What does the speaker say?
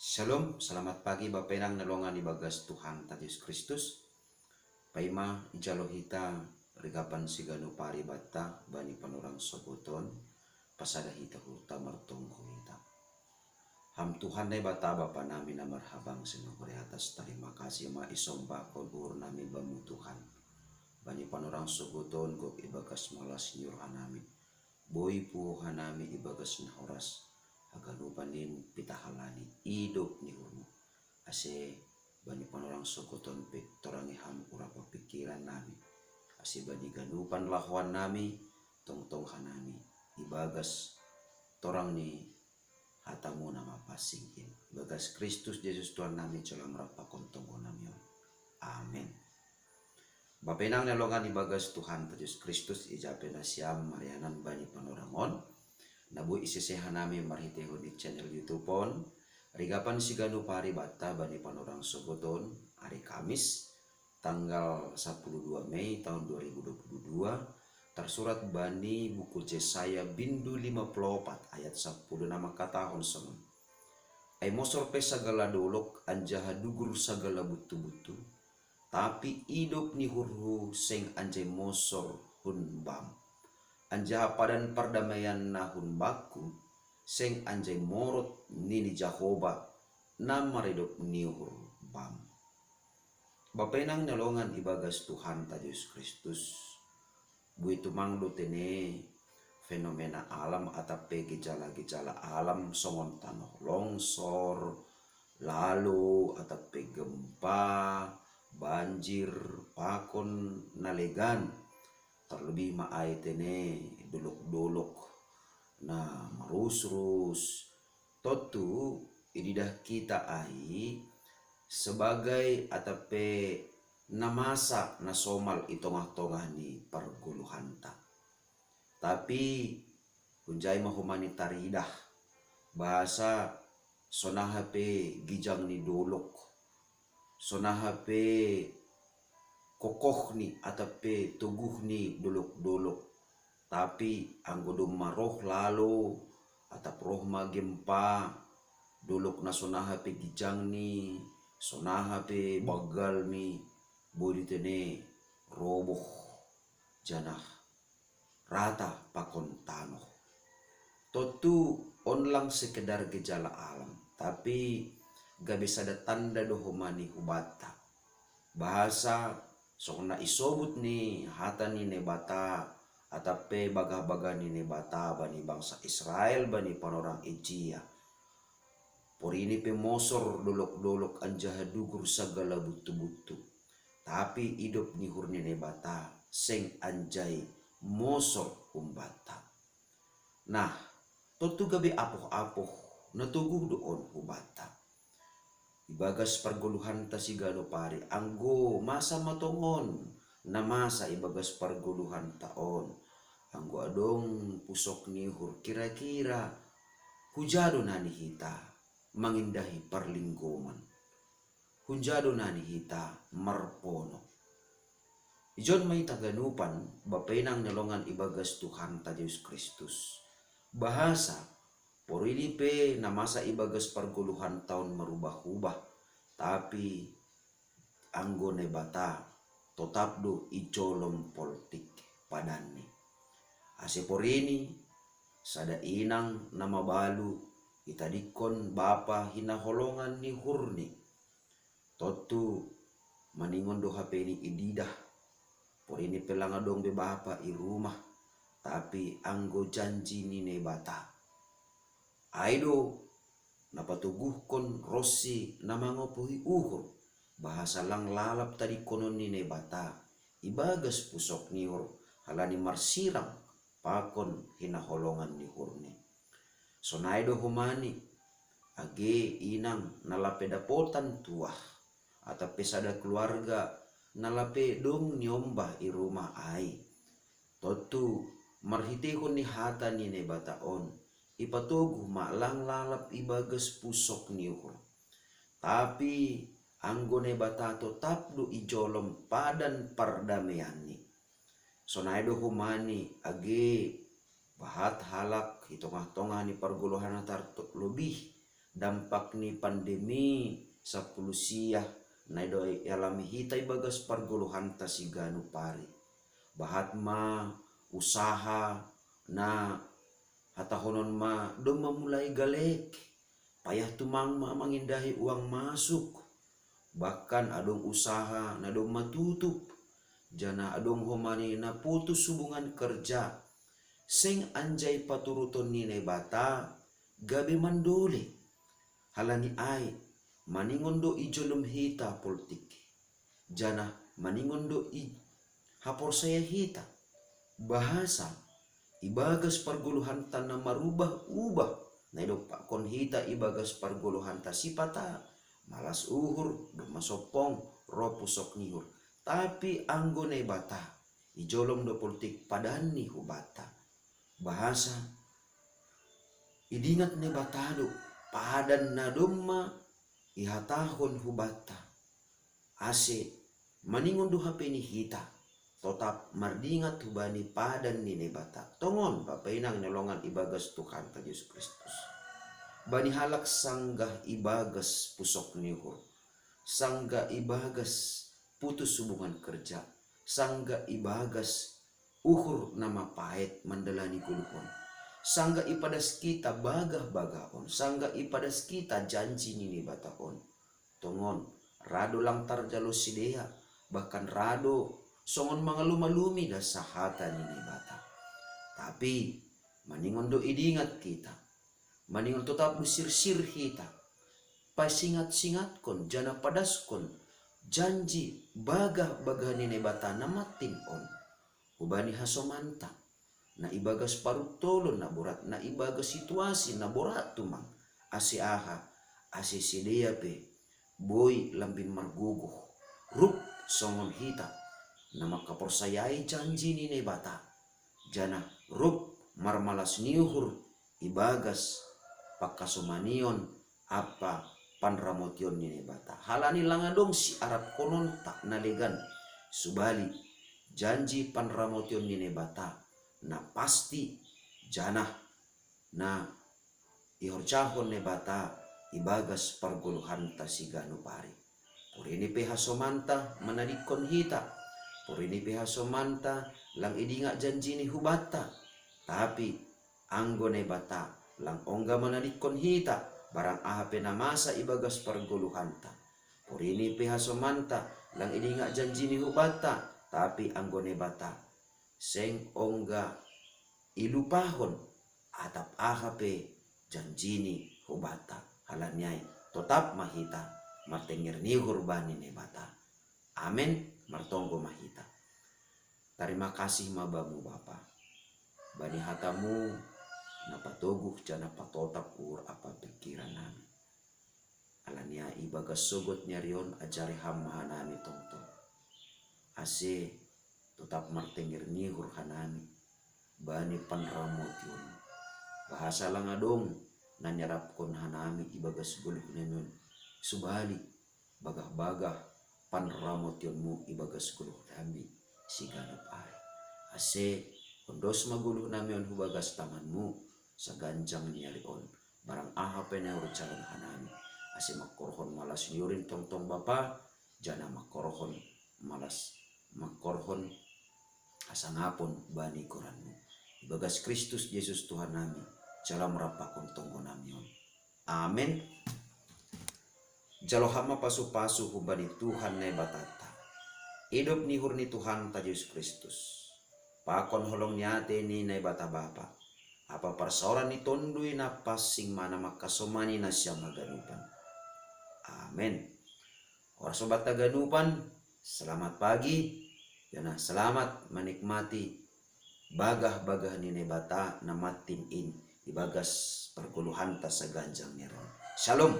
Shalom, selamat pagi Bapak Enang nalongan ibagas Tuhan Yesus Kristus. Paima ijalohita regapan sigano pari bata bani panurang soboton pasada hita hurta martongko hita. Ham Tuhan ne bata Bapa nami na marhabang sinuguri atas terima kasih ma isomba kolbur nami bamu Tuhan. Bani panurang soboton gok ibagas malas nyur hanami. Boy pu hanami ibagas nahoras. Agalupanin pitahalani hidup ni hurmu ase bani panorang sokoton pe torangi ham urapa pikiran nami ase bani ganupan lahuan nami tong hanami ibagas torang ni hatamu nama pasingin ibagas Kristus Yesus Tuhan nami celam rapa kontong nami amin. Bapenang nalongan ibagas Tuhan Yesus Kristus ijape na siam marianan bani panorangon nabu isisehan nami marhiteho di channel YouTube pon rigapan sigano pari bata bani panorang soboton hari Kamis tanggal 12 Mei tahun 2022 tersurat bani buku Yesaya bindu 54 ayat 10 nama katahon semua ai mosor pe sagala dolok anjaha dugur sagala butu-butu tapi hidup ni hurhu seng anjay mosor hun bam anjaha padan perdamaian nahun baku seng anjay morot nini Jahoba nama redop niur bam. Bapenang nalongan ibagas Tuhan Yesus Kristus buitu mangdo tene fenomena alam atape gejala-gejala alam songon tanoh longsor lalu atape gempa banjir pakon nalegan terlebih maai tene dolok-dolok nah marus-rus totu ididah kita ai sebagai atape namasa nasomal itongah-tongah ni perguluhanta tapi hunjai mahumanitaridah bahasa sonahape gijang ni dolok sonahape kokoh ni atape tuguh ni dolok-dolok tapi anggodom maroh lalu atap roh magempa dolok na sonaha pe gijang ni sonaha pe bagal mi bodi tene roboh janah rata pakon tanoh totu onlang sekedar gejala alam tapi gak bisa ada tanda dohomani hubata bahasa sona isobut ni hata ni nebata atape baga-baga ni nebata bani bangsa Israel bani panorang Ejia por ini pemosor dolok-dolok anjaha dugur sagala butu-butu tapi hidup ni hurni nebata seng anjay mosor humbata nah totu gabe apoh-apoh natuguh doon hubata ibagas perguluhan tasigalo pari anggo masa matongon na masa ibagas perguluhan taon anggo adong pusok nihur kira-kira hujado nani hita mangindahi perlinggoman hujado nani hita marpono ijon may taganupan bapenang nalongan ibagas Tuhan Yesus Kristus bahasa porili pe na masa ibagas perguluhan tahun merubah-ubah tapi anggo nebata tetap do icolom politik padani ase porini sada inang nama balu itadikon bapa hinaholongan ni hurni totu maningon do HP ni ididah porini pelanga dong be bapa i rumah tapi anggo janji ni nebata aido napatuguhkon rossi namangopohi uhur bahasa lang lalap tadi konon ni nebata ibagas pusok niur halani marsirang pakon hinaholongan ni hurni sonaido humani age inang nalape dapotan tuah atape sada keluarga nalape dong nyombah i rumah ai totu marhitehon ni hata ni nebataon ipatugu malang lalap ibagas pusok niuhur tapi anggo nebata tetap do ijolom padan perdamaian ni sonaido humani age bahat halak hitongah-tongah ni perguluhan antar lebih dampak ni pandemi sa pulusiya na do alami hita ibagas parguluhan ta si ganu pari. Bahat ma usaha na hatahonon ma do mamulai galek. Payah tumang ma mangindahi uang masuk. Bahkan adong usaha na dong matutup. Jana adong homani na putus hubungan kerja. Sing anjay paturuton ni bata gabi mandole. Halani ay maningon do ijolom hita politik. Jana maningon do hapor saya hita. Bahasa ibagas parguluhan ta na marubah-ubah. Na ido pakon hita ibagas parguluhan ta sipata. Malas uhur, masopong, ro pusok nihur. Tapi anggo na bata, ijolom do politik padan ni hubata. Bahasa idingat ni bata do, padan na doma ihatahon hubata. Ase maningon do hape ni hita. Tetap mardingat hubani padan ni bata. Tongon papainang nolongan ibagas Tuhan ta Yesus Kristus. Bani halak sanggah ibagas pusok nihur. Sangga ibagas putus hubungan kerja. Sangga ibagas uhur nama pahit mandalani kulupon. Sangga ipadas kita bagah-bagaon. Sangga ipadas kita janji nini batahon. Tongon rado lang tarjalo sidea. Bahkan rado songon mangaluma-lumi da sahata nini bata. Tapi maningon do idingat kita. Maningon tetap bersir-sir kita. Pasingat-singat kon, jana padas kon. Janji bagah-bagah nini bata na matin on. Ubani hasomanta. Na ibagas parutolon na borat. Na ibagas situasi na borat tumang. Asi aha. Asi sidea pe. Boy lambin marguguh. Rup songon hita. Na makaporsayai janji nini bata. Jana rup marmalas niuhur. Ibagas pakasomanion apa panramotion nini bata. Halani langadong si Arab konon tak nalegan. Subali janji panramotion nini bata. Na pasti jana na ihorcahon ne bata ibagas parguluhan ta sigano pari. Purini pehasomanta manadikon hita. Purini pehasomanta lang idinga janji ni hubata. Tapi anggo ne bata lang ongga manadikon hita. Barang ahape na masa ibagas parguluhanta. Purini pehasomanta lang idinga janji ni hubata. Tapi anggo ne bata seng ongga ilupahon atap ahape janjini hubata. Halanyai tetap mahita martengir ni hurbani ne bata. Amin martonggo mahita. Terima kasih mabamu Bapa. Bani hatamu napatoguh jana patotap ur apa pikiran nami. Alania ibagas sogot nyarion ajari hamhanami tongto. Ase tetap martengir nihur hanami. Bani panramotion. Bahasa langadong nanyarapkon hanami ibagas guluh nenon. Subali bagah-bagah panramotionmu ibagas guluh nami siganap ay. Ase kondos maguluh nami on hubagas tanganmu sa ganjang nyarion. Barang ahape na urcalan hanami. Ase makkorhon malas nyurin tongtong Bapa. Jana makkorhon malas makkorhon asangapon bani koranmu. Ibagas Kristus Yesus Tuhan nami. Jala merapakon tonggo nami on. Amen. Jalohama pasu-pasu hubani Tuhan ne batata. Hidup ni hurni Tuhan ta Yesus Kristus. Pakon holong nyate ni na bata Bapa. Apa parsaoran ni tondui na pasing mana makasomani na siya maganupan. Amen. Ora sobat taganupan, selamat pagi. Yana selamat menikmati bagah-bagah ni bata na matin in ibagas perguluhan ta sa ganjang niron. Shalom.